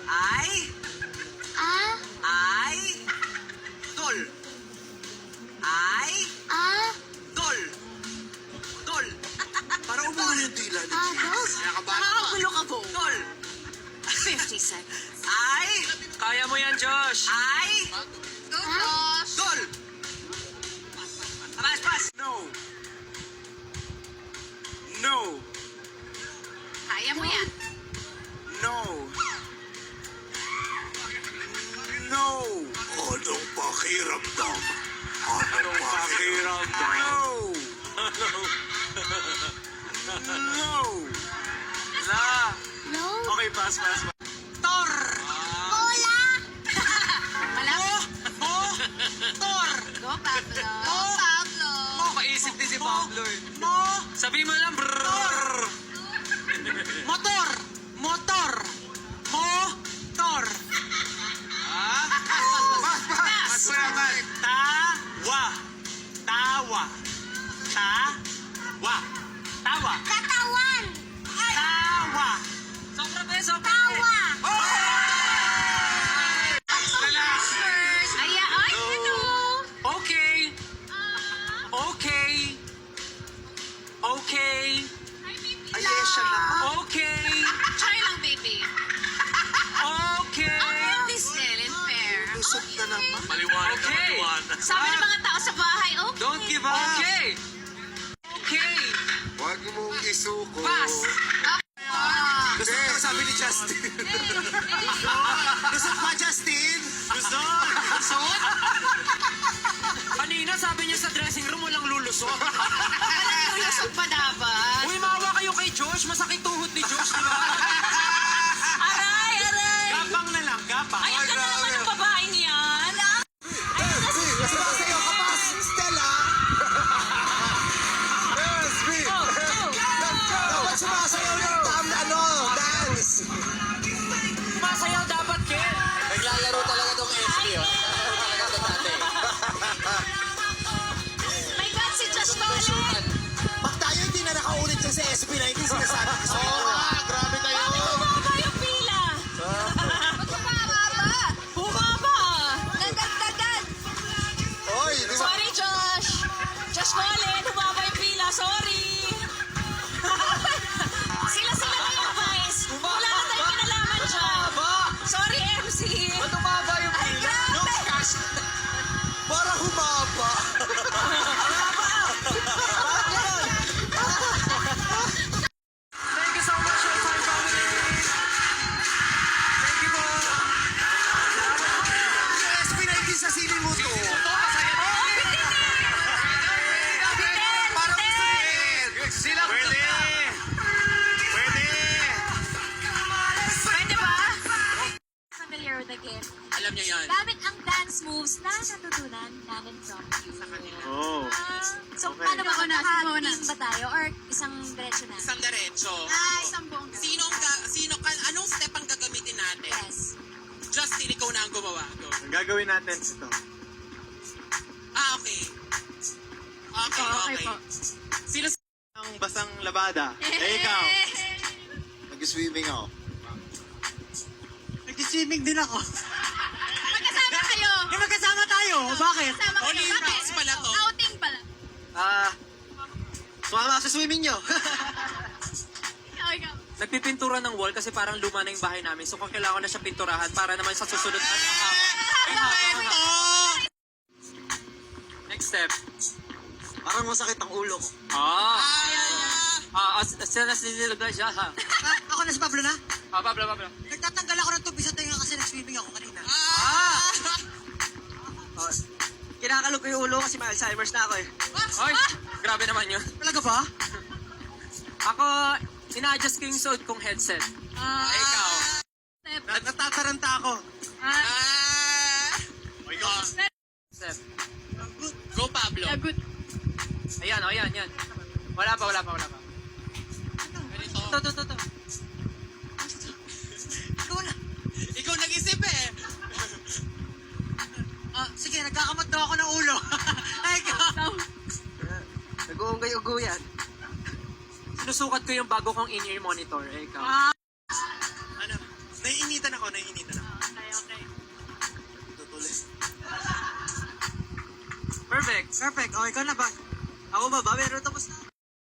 Ay. Ay. Dol. Ay. Dol. Dol. Parang umulo yung dila ni Dog. Nakakagulo ka po. Dol. 50 seconds. Ay. Kaya mo yan, Josh. Ay. Go, Josh. Dol. Pas. No. No. Kaya mo yan. No. No. Anong pakiramdam? Anong pakiramdam? No. No. La. No. Okay, pass. Tor. Bola. Malapit. Tor. Go, Pablo. Go, Pablo. Paisip din si Pablo eh. Mo. Sabi mo lang, brrrr. Motor. Motor. Motor. Mas naman. Tawa. Tawa. Tawa. Tawa. Katawan. Tawa. Sobra ba? Sobra. Tawa. Relax. Aya, ay, ano? Okay. Okay. Okay. Ayesha naman. Okay. Try lang, baby. Okay. This Ellen Fair. Lusot na naman. Maliwanag na Okay. maliwanag. Sabi ng mga tao sa bahay, okay. Don't give up. Okay. Okay. Huwag mong isuko. Pass. Gusto ko sabi ni Justin. Gusto pa, Justin? Lusot. Kanina sabi niya sa dressing room walang lulusot. Walang lulusog ba dapat? Uy, maawa kayo kay Josh. Masakit tuhod ni Josh, di ba? Aray, aray. Gapang na lang, gapang. Ay, ang ganda naman ng babaeng yan. Sumasayaw ka pa, Stella. Yes, B. Dapat sumasayaw yung dance. Masayaw dapat, Ken. Naglalaro talaga tong FB, oh. Talaga dati. My God, si Josh Tolan. Pag tayo hindi na nakaulit sa SB19, sinasabi ko sa'yo. Grabe kayo. Bumaba yung pila. Bumaba. Bumaba. Nagdagdagan. Oy, di ba? Sorry, Josh. Josh Tolan, bumaba yung pila. Sorry. Sila na yung guys. Wala na tayong kinalaman dyan. Sorry, MC. Tumaba yung Ay, grabe. Para humaba. Thank you so much, Showtime family. Thank you po. SB19 sa sinin mo to. Parang masakit. Sila. Pwede. Pwede ba? Familiar with the game. Alam niya yan. Gamit ang dance moves na natutunan namin from you. Sa kanila. Oh. So, paano ba? Naka-team ba tayo? Or isang diretso na? Isang diretso. Isang buong Anong step ang gagamitin natin? Yes. Justin, ikaw na ang gumawa. Go. Ang gagawin natin ito. Okay. Okay. Sino Ang basang labada. Eh, ikaw. Nag-swimming ako. Nag-swimming din ako. Magkasama kayo! Magkasama tayo. Bakit? Magkasama kayo. Olympics Bakit? pala to. Outing pala. Sumama sa swimming nyo. Ikaw. Nagpipintura ng wall kasi parang luma na yung bahay namin. So, kung kailangan na siya pinturahan para naman sa susunod. Next step. Parang masakit ang ulo ko. Sila na sinilagay siya, ha? Ako na si Pablo na. Pablo. Nagtatanggal ako ng tubig sa tenga kasi nag-swimming ako kanina. Kinakalog ko yung ulo kasi may Alzheimer's na ako eh. Oy, grabe naman yun. Talaga ba? Ako, ina-adjust ko yung suot kong headset. Ikaw. Natataranta ako. My God. Step. Go, Pablo. Ayan. Wala pa. Ganito. Ito. Ikaw nag-isip eh. Sige, nagkakamot daw ako ng ulo. Ay, ikaw. Nag-uungay-uguyan. Sinusukat ko yung bago kong in-ear monitor. Ikaw. Ano? Naiinitan ako. Perfect. O, ikaw na ba? Ako ba ba? Pero tapos na.